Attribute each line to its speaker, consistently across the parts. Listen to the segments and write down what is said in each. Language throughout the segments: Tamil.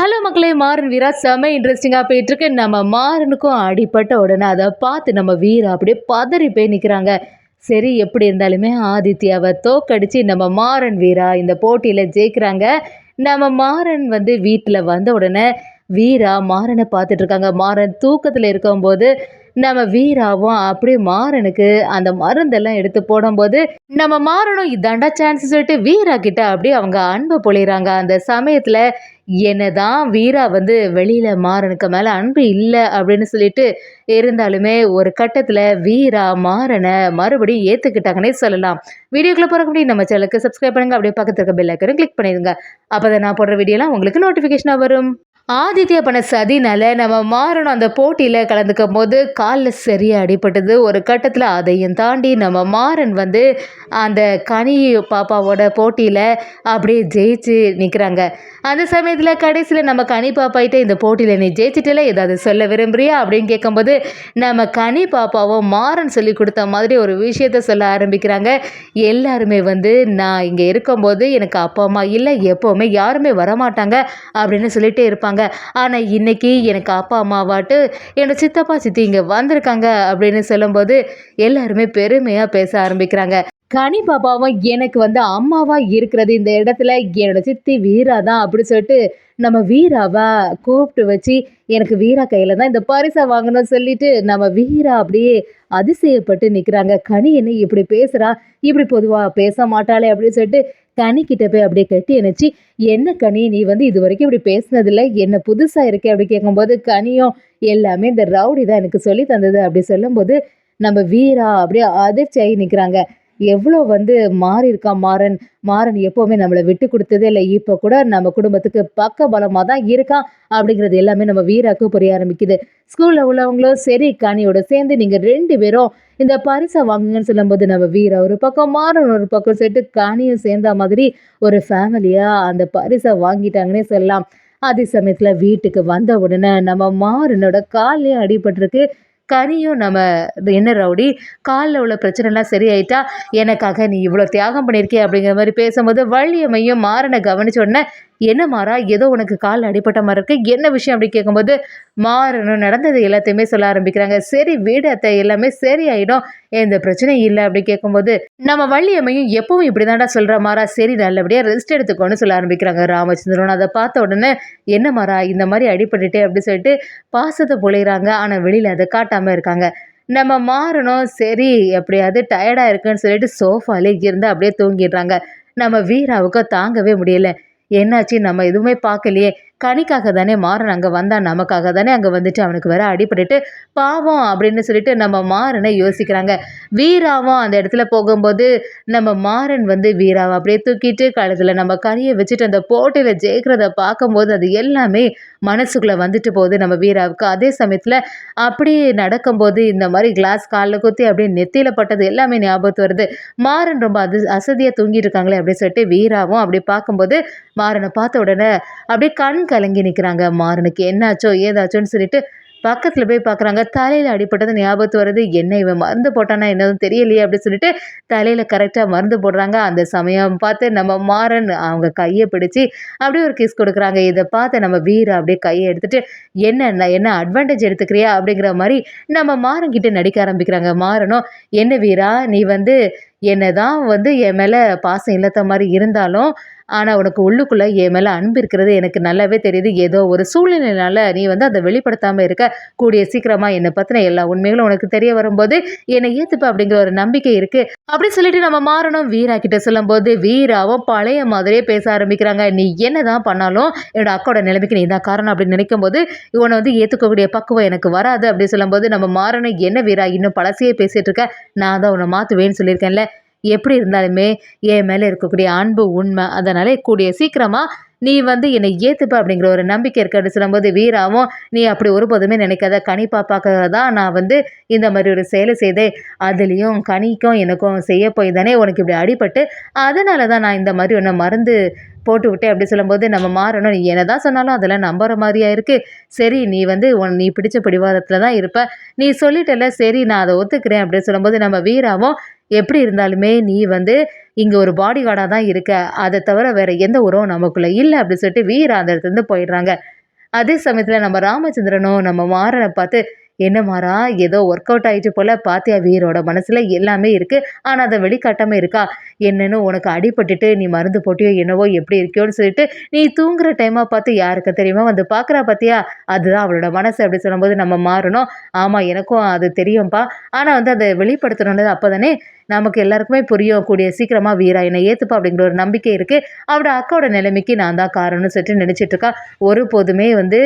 Speaker 1: ஹலோ மக்களே! மாறன் வீரா செம்ம இன்ட்ரெஸ்டிங்கா போயிட்டுருக்கு. நம்ம மாறனுக்கும் அடிபட்ட உடனே அத பார்த்து நம்ம வீரா அப்படியே பதறி போய் நிக்கிறாங்க. சரி எப்படி இருந்தாலுமே ஆதித்யாவ தோற்கடிச்சு நம்ம மாறன் வீரா இந்த போட்டியில ஜெயிக்கிறாங்க. நம்ம மாறன் வந்து வீட்ல வந்த உடனே வீரா மாறன பார்த்துட்டு இருக்காங்க. மாறன் தூக்கத்துல இருக்கும்போது நம்ம வீராவும் அப்படியே மாறனுக்கு அந்த மருந்தெல்லாம் எடுத்து போடும்போது, நம்ம மாறனும் இதாண்டா சான்ஸ் சொல்லிட்டு வீரா கிட்ட அப்படியே அவங்க அன்ப பொழியிறாங்க. அந்த சமயத்துல என்னதான் வீரா வந்து வெளியில மாறனுக்கு மேல அன்பு இல்ல அப்படின்னு சொல்லிட்டு இருந்தாலுமே, ஒரு கட்டத்துல வீரா மாறன மறுபடியும் ஏத்துக்கிட்டாங்கன்னே சொல்லலாம். வீடியோக்குள்ள போறதுக்கு முன்னாடி நம்ம சேனலுக்கு சப்ஸ்கிரைப் பண்ணுங்க. அப்படியே பக்கத்துல இருக்க பெல் ஐகானையும் கிளிக் பண்ணிடுங்க. அப்பதான் நான் போடுற வீடியோலாம் உங்களுக்கு நோட்டிஃபிகேஷனா வரும். ஆதித்யா பண்ண சதினால நம்ம மாறனும் அந்த போட்டியில கலந்துக்கும்போது கால்ல சரியா அடிபட்டது. ஒரு கட்டத்துல அதையும் தாண்டி நம்ம மாறன் வந்து அந்த கனி பாப்பாவோட போட்டியில அப்படியே ஜெயிச்சு நிக்கிறாங்க. அந்த சமயத்துல கடைசியில நம்ம கனி பாப்பாகிட்ட இந்த போட்டியில நீ ஜெயிச்சிட்டல ஏதாவது சொல்ல விரும்புறியா அப்படின்னு கேட்கும்போது நம்ம கனி பாப்பாவும் மாறன் சொல்லி கொடுத்த மாதிரி ஒரு விஷயத்த சொல்ல ஆரம்பிக்கிறாங்க. எல்லாருமே வந்து நான் இங்க இருக்கும்போது எனக்கு அப்பா அம்மா இல்லை, எப்பவுமே யாருமே வரமாட்டாங்க அப்படின்னு சொல்லிட்டே இருப்பாங்க. ஆனா இன்னைக்கு எனக்கு அப்பா அம்மாவாட்டு என்னோட சித்தப்பா சித்தி இங்க வந்திருக்காங்க அப்படின்னு சொல்லும்போது எல்லாருமே பெருமையா பேச ஆரம்பிக்கிறாங்க. கனி பாப்பாவும் எனக்கு வந்து அம்மாவா இருக்கிறது இந்த இடத்துல என்னோட சித்தி வீரா தான் அப்படி சொல்லிட்டு நம்ம வீராவா கூப்பிட்டு வச்சு எனக்கு வீரா கையில தான் இந்த பரிசை வாங்கணும்னு சொல்லிட்டு நம்ம வீரா அப்படியே அதிசயப்பட்டு நிக்கிறாங்க. கனி என்ன இப்படி பேசுறா, இப்படி பொதுவா பேச மாட்டாளே அப்படின்னு சொல்லிட்டு கனி கிட்ட போய் அப்படியே கட்டி அணைச்சி, என்ன கனி நீ வந்து இது வரைக்கும் இப்படி பேசினதில்ல, என்ன புதுசா இருக்கே அப்படி கேட்கும்போது கனியும் எல்லாமே இந்த ரவுடி தான் எனக்கு சொல்லி தந்தது அப்படி சொல்லும்போது நம்ம வீரா அப்படியே அதிர்ச்சியாகி நிற்கிறாங்க. எவ்வளோ வந்து மாறி இருக்கான் மாறன். மாறன் எப்பவுமே நம்மளை விட்டு கொடுத்ததே இல்லை, இப்போ கூட நம்ம குடும்பத்துக்கு பக்க பலமாக தான் இருக்கான் அப்படிங்கிறது எல்லாமே நம்ம வீராக்கு புரிய ஆரம்பிக்குது. ஸ்கூல்ல உள்ளவங்களும் சரி கனியோட சேர்ந்து நீங்க 2 பேரும் இந்த பரிசை வாங்குங்கன்னு சொல்லும்போது நம்ம வீரா ஒரு பக்கம் மாறன் ஒரு பக்கம் சேர்த்து கனியும் சேர்ந்த மாதிரி ஒரு ஃபேமிலியா அந்த பரிசை வாங்கிட்டாங்கன்னே சொல்லலாம். அதே சமயத்துல வீட்டுக்கு வந்த உடனே நம்ம மாறனோட கால்லயும் அடிபட்டிருக்கு. கனியும் நம்ம என்ன ரவுடி காலில் உள்ள பிரச்சனைலாம் சரியாயிட்டா எனக்காக நீ இவ்வளோ தியாகம் பண்ணியிருக்கே அப்படிங்கிற மாதிரி பேசும்போது வள்ளியம்மையும் மாறனை கவனிச்ச உடனே என்ன மாறா ஏதோ உனக்கு கால் அடிபட்ட மாதிரி இருக்கு, என்ன விஷயம் அப்படி கேட்கும்போது மாறனும் நடந்தது எல்லாத்தையுமே சொல்ல ஆரம்பிக்கிறாங்க. சரி வீடு அத்தை எல்லாமே சரியாயிடும், எந்த பிரச்சனையும் இல்லை அப்படி கேட்கும்போது நம்ம வள்ளியம்மையும் எப்பவும் இப்படிதான்டா சொல்ற மாறா, சரி நல்லபடியா ரெஸ்ட் எடுத்துக்கோன்னு சொல்ல ஆரம்பிக்கிறாங்க. ராமச்சந்திரன் அதை பார்த்த உடனே என்ன மாறா இந்த மாதிரி அடிபட்டுட்டே அப்படி சொல்லிட்டு பாசத்தை பொழிகிறாங்க. ஆனா வெளியில அதை காட்டாம இருக்காங்க. நம்ம மாறணும் சரி எப்படியாவது டயர்டா இருக்குன்னு சொல்லிட்டு சோஃபாலே இருந்து அப்படியே தூங்கிடுறாங்க. நம்ம வீராவுக்கு தாங்கவே முடியல. என்னாச்சு நம்ம எதுவுமே பார்க்கலையே, கனிக்காக தானே மாறன் அங்கே வந்தான், நமக்காக தானே அங்கே வந்துட்டு அவனுக்கு வேற அடிபட்டுட்டு பாவம் அப்படின்னு சொல்லிட்டு நம்ம மாறனை யோசிக்கிறாங்க. வீராவும் அந்த இடத்துல போகும்போது நம்ம மாறன் வந்து வீராவை அப்படியே தூக்கிட்டு கழுத்துல நம்ம கனியை வச்சுட்டு அந்த போட்டியில ஜெயிக்கிறத பார்க்கும்போது அது எல்லாமே மனசுக்குள்ள வந்துட்டு போகுது நம்ம வீராவுக்கு. அதே சமயத்துல அப்படியே நடக்கும்போது இந்த மாதிரி கிளாஸ் காலில் குத்தி அப்படியே நெத்தியில பட்டது எல்லாமே ஞாபகத்து வருது. மாறன் ரொம்ப அசதியா தூங்கிட்டு இருக்காங்களே அப்படின்னு சொல்லிட்டு வீராவும் அப்படி பார்க்கும்போது மாறனை பார்த்த உடனே அப்படியே கண் கலங்கி நிற்கிறாங்க. மாறனுக்கு என்னாச்சோ ஏதாச்சோன்னு சொல்லிட்டு பக்கத்துல போய் பார்க்குறாங்க. தலையில அடிபட்டது ஞாபகத்து வருது. என்ன இவன் மருந்து போட்டானா என்னதும் தெரியலையே அப்படின்னு சொல்லிட்டு தலையில கரெக்டாக மருந்து போடுறாங்க. அந்த சமயம் பார்த்து நம்ம மாறன் அவங்க கையை பிடிச்சி அப்படியே ஒரு கிஸ் கொடுக்குறாங்க. இதை பார்த்து நம்ம வீரா அப்படியே கையை எடுத்துட்டு என்ன அட்வான்டேஜ் எடுத்துக்கிறியா அப்படிங்கிற மாதிரி நம்ம மாறன் கிட்ட நடிக்க ஆரம்பிக்கிறாங்க. மாறனும் என்ன வீரா நீ வந்து என்னதான் வந்து என் மேல பாசம் இல்லாத மாதிரி இருந்தாலும் ஆனா உனக்கு உள்ளுக்குள்ள என் மேல அன்பு இருக்கிறது எனக்கு நல்லாவே தெரியுது. ஏதோ ஒரு சூழ்நிலையினால நீ வந்து அதை வெளிப்படுத்தாம இருக்க. கூடிய சீக்கிரமா என்னை பத்தின எல்லா உண்மைகளும் உனக்கு தெரிய வரும்போது என்னை ஏத்துப்ப அப்படிங்கிற ஒரு நம்பிக்கை இருக்கு அப்படின்னு சொல்லிட்டு நம்ம மாறனும் வீரா கிட்ட சொல்லும்போது வீராவும் பழைய மாதிரியே பேச ஆரம்பிக்கிறாங்க. நீ என்னதான் பண்ணாலும் என்னோட அக்காவோட நிலைமைக்கு நீ தான் காரணம் அப்படின்னு நினைக்கும் போது இவனை வந்து ஏத்துக்கக்கூடிய பக்குவம் எனக்கு வராது அப்படின்னு சொல்லும்போது நம்ம மாறனும் என்ன வீரா இன்னும் பழசையே பேசிட்டு இருக்க, நான் தான் உன்னை மாத்துவேன்னு சொல்லியிருக்கேன்ல, எப்படி இருந்தாலுமே என் மேலே இருக்கக்கூடிய அன்பு உண்மை, அதனால கூடிய சீக்கிரமா நீ வந்து என்னை ஏத்துப்ப அப்படிங்கிற ஒரு நம்பிக்கை இருக்குன்னு சொல்லும்போது வீராவும் நீ அப்படி ஒருபோதுமே நினைக்காத, கனி பாப்பாக்காக தான் நான் வந்து இந்த மாதிரி ஒரு செயலை செய்தேன், அதுலேயும் கனிக்கும் எனக்கும் செய்ய போய் தானே உனக்கு இப்படி அடிபட்டு அதனால தான் நான் இந்த மாதிரி ஒன்று மருந்து போட்டு விட்டேன் அப்படி சொல்லும்போது நம்ம மாறணும் நீ என்னதான் சொன்னாலும் அதெல்லாம் நம்புற மாதிரியா இருக்கு, சரி நீ வந்து நீ பிடிச்ச பிடிவாதத்தில் தான் இருப்ப, நீ சொல்லிட்டல சரி நான் அதை ஒத்துக்கிறேன் அப்படின்னு சொல்லும்போது நம்ம வீராவும் எப்படி இருந்தாலுமே நீ வந்து இங்கே ஒரு பாடி கார்டாக தான் இருக்க, அதை தவிர வேற எந்த உறவும் நமக்குள்ள இல்லை அப்படின்னு சொல்லிட்டு வீரா அந்த இடத்துலேருந்து போயிடுறாங்க. அதே சமயத்தில் நம்ம ராமச்சந்திரனும் நம்ம மாறனை பார்த்து, என்ன மாறா ஏதோ ஒர்க் அவுட் ஆயிட்டு போல, பாத்தியா வீரோட மனசுல எல்லாமே இருக்கு, ஆனா அதை வெளிக்காட்டாம இருக்கா, என்னன்னு உனக்கு அடிபட்டுட்டு நீ மருந்து போட்டியோ என்னவோ எப்படி இருக்கியோன்னு சொல்லிட்டு நீ தூங்குற டைமா பார்த்து யாருக்கு தெரியுமா வந்து பார்க்குறா பாத்தியா, அதுதான் அவளோட மனசு அப்படி சொல்லும்போது நம்ம மாறணும், ஆமா எனக்கும் அது தெரியும்ப்பா, ஆனா வந்து அதை வெளிப்படுத்தணும்னு அப்போதானே நமக்கு எல்லாருக்குமே புரியும், கூடிய சீக்கிரமா வீரா என்னை ஏத்துப்பா அப்படிங்கிற ஒரு நம்பிக்கை இருக்கு, அவளோட அக்காவோட நிலைமைக்கு நான் தான் காரணம்னு சொல்லிட்டு நினைச்சிட்டு இருக்கா. ஒருபோதுமே வந்து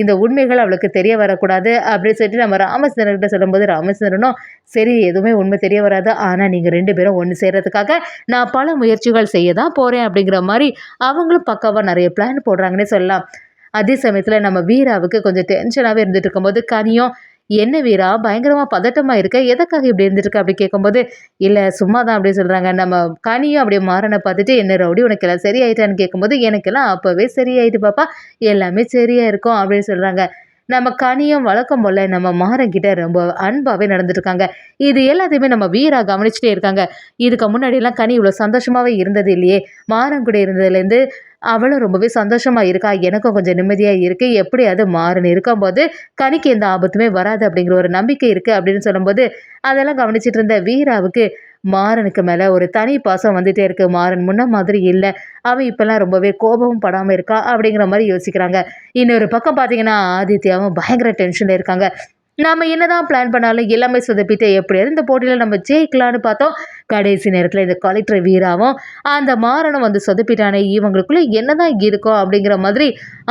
Speaker 1: இந்த உண்மைகள் அவளுக்கு தெரிய வரக்கூடாது அப்படின்னு சொல்லிட்டு நம்ம ராமச்சந்திரன்கிட்ட சொல்லும்போது ராமச்சந்திரனும் சரி எதுவுமே உண்மை தெரிய வராது, ஆனால் நீங்கள் 2 பேரும் ஒன்று சேர்றதுக்காக நான் பல முயற்சிகள் செய்ய தான் போகிறேன் அப்படிங்கிற மாதிரி அவங்களும் பக்காவாக நிறைய பிளான் போடுறாங்கன்னே சொல்லலாம். அதே சமயத்தில் நம்ம வீராவுக்கு கொஞ்சம் டென்ஷனாகவே இருந்துட்டு இருக்கும்போது கனியும், என்ன வீரா பயங்கரமாக பதட்டமாக இருக்க, எதுக்காக இப்படி இருந்துட்டு அப்படி கேட்கும்போது, இல்லை சும்மா தான் அப்படி சொல்கிறாங்க. நம்ம கனியும் அப்படியே மாறனை பார்த்துட்டு, என்ன ரவுடி உனக்கு எல்லாம் சரியாயிட்டான்னு கேட்கும்போது, எனக்கெல்லாம் அப்போவே சரியாயிட்டு பாப்பா, எல்லாமே சரியா இருக்கும் அப்படின்னு சொல்கிறாங்க. நம்ம கனியும் வழக்கம் போல் நம்ம மாறன்கிட்ட ரொம்ப அன்பாகவே நடந்துட்டுருக்காங்க. இது எல்லாத்தையுமே நம்ம வீரா கவனிச்சுட்டே இருக்காங்க. இதுக்கு முன்னாடியெல்லாம் கனி இவ்வளோ சந்தோஷமாகவே இருந்தது இல்லையே, மாறன் கூட இருந்ததுலேருந்து அவளும் ரொம்பவே சந்தோஷமா இருக்கா, எனக்கும் கொஞ்சம் நிம்மதியா இருக்கு, எப்படியாவது மாறன் இருக்கும்போது கனிக்கு எந்த ஆபத்துமே வராது அப்படிங்கிற ஒரு நம்பிக்கை இருக்கு அப்படின்னு சொல்லும்போது, அதெல்லாம் கவனிச்சிட்டு இருந்த வீராவுக்கு மாறனுக்கு மேல ஒரு தனி பாசம் வந்துட்டே இருக்கு. மாறன் முன்ன மாதிரி இல்ல, அவன் இப்பெல்லாம் ரொம்பவே கோபமும் படாம இருக்கா அப்படிங்கிற மாதிரி யோசிக்கிறாங்க. இன்னொரு பக்கம் பாத்தீங்கன்னா ஆதித்யாவும் பயங்கர டென்ஷன்ல இருக்காங்க. நாம என்னதான் பிளான் பண்ணாலும் எல்லாமே சொதப்பிட்டு எப்படியாவது இந்த போட்டியில நம்ம ஜெயிக்கலான்னு பார்த்தோம். கடைசி நேரத்துல இந்த கலெக்டர் வீராவும் அந்த மாறனும் வந்து சொதப்பிட்டானே, இவங்களுக்குள்ள என்னதான் இருக்கும் அப்படிங்கிற மாதிரி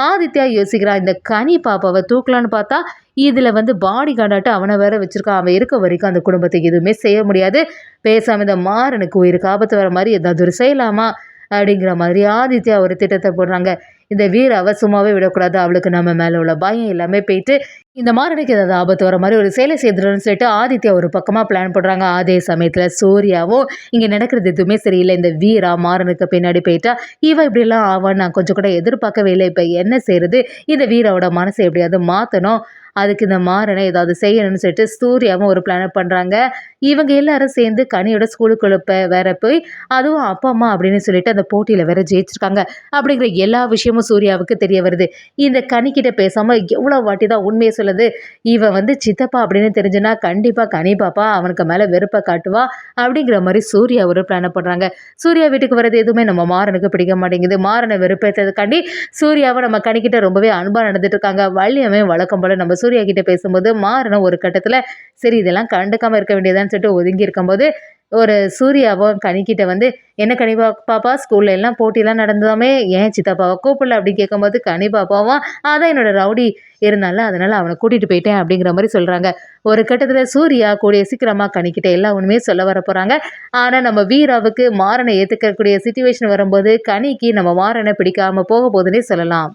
Speaker 1: ஆதித்யா யோசிக்கிறான். இந்த கனி பாப்பாவை தூக்கலான்னு பார்த்தா இதுல வந்து பாடி கார்டாட்டு அவனை வேற வச்சிருக்கான். அவன் இருக்க வரைக்கும் அந்த குடும்பத்துக்கு எதுவுமே செய்ய முடியாது. பேசாம இந்த மாறனுக்கு உயிருக்கு ஆபத்து வர மாதிரி ஏதாவது ஒரு செய்யலாமா அப்படிங்கிற மாதிரி ஆதித்யா ஒரு திட்டத்தை போடுறாங்க. இந்த வீராவை சும்மாவே விடக்கூடாது, அவளுக்கு நம்ம மேல உள்ள பயம் எல்லாமே போயிட்டு இந்த மாறனுக்கு ஏதாவது ஆபத்து வர மாதிரி ஒரு சேலை செய்துன்னு சொல்லிட்டு ஆதித்யா ஒரு பக்கமாக பிளான் பண்ணுறாங்க. அதே சமயத்தில் சூர்யாவும் இங்கே நடக்கிறது எதுவுமே சரியில்லை, இந்த வீரா மாறனுக்கு பின்னாடி போயிட்டா இவ இப்படிலாம் ஆவான்னு நான் கொஞ்சம் கூட எதிர்பார்க்கவே இல்லை, இப்போ என்ன செய்யறது, இந்த வீராவோட மனசை எப்படியாவது மாற்றணும், அதுக்கு இந்த மாறனை ஏதாவது செய்யணும்னு சொல்லிட்டு சூர்யாவும் ஒரு பிளான் பண்ணுறாங்க. இவங்க எல்லாரும் சேர்ந்து கனியோட ஸ்கூலுக்குள்ள வேற போய் அதுவும் அப்பா அம்மா அப்படின்னு சொல்லிட்டு அந்த போட்டியில் வேற ஜெயிச்சிருக்காங்க அப்படிங்கிற எல்லா விஷயமும் சூர்யாவுக்கு தெரிய வருது. இந்த கனிக்கிட்ட பேசாம எவ்வளோ வாட்டி தான் உண்மையை சொல்லுது, இவன் வந்து சித்தப்பா அப்படின்னு தெரிஞ்சுன்னா கண்டிப்பாக கனி பாப்பா அவனுக்கு மேலே வெறுப்பை காட்டுவா அப்படிங்கிற மாதிரி சூர்யா ஒரு பிளானை பண்ணுறாங்க. சூர்யா வீட்டுக்கு வர்றது எதுவுமே நம்ம மாறனுக்கு பிடிக்க மாட்டேங்குது. மாறனை வெறுப்பேற்றதுக்காண்டி சூர்யாவை நம்ம கனிக்கிட்ட ரொம்பவே அன்பாக நடந்துட்டு இருக்காங்க. வள்ளியமே வழக்கம் போல நம்ம சூர்யா கிட்ட பேசும்போது மாறனும் ஒரு கட்டத்தில் சரி இதெல்லாம் கண்டுக்காம இருக்க வேண்டியதான்னு சொல்லிட்டு ஒதுங்கி இருக்கும்போது ஒரு சூர்யாவும் கனிக்கிட்ட வந்து என்ன கனி பாப்பா ஸ்கூல்ல எல்லாம் போட்டிலாம் நடந்ததாமே, ஏன் சித்தப்பாவை கூப்பிடல அப்படின்னு கேட்கும்போது கனி பாப்பாவும் அதான் என்னோட ரவுடி இருந்தால அதனால அவனை கூட்டிட்டு போயிட்டேன் அப்படிங்கிற மாதிரி சொல்றாங்க. ஒரு கட்டத்தில் சூர்யா கூடிய சீக்கிரமா கனிக்கிட்ட எல்லா உண்மையும் சொல்ல வர போறாங்க. ஆனா நம்ம வீராவுக்கு மாறனை ஏத்துக்கக்கூடிய சிச்சுவேஷன் வரும்போது கனிக்கு நம்ம மாறனை பிடிக்காம போக போதுன்னே சொல்லலாம்.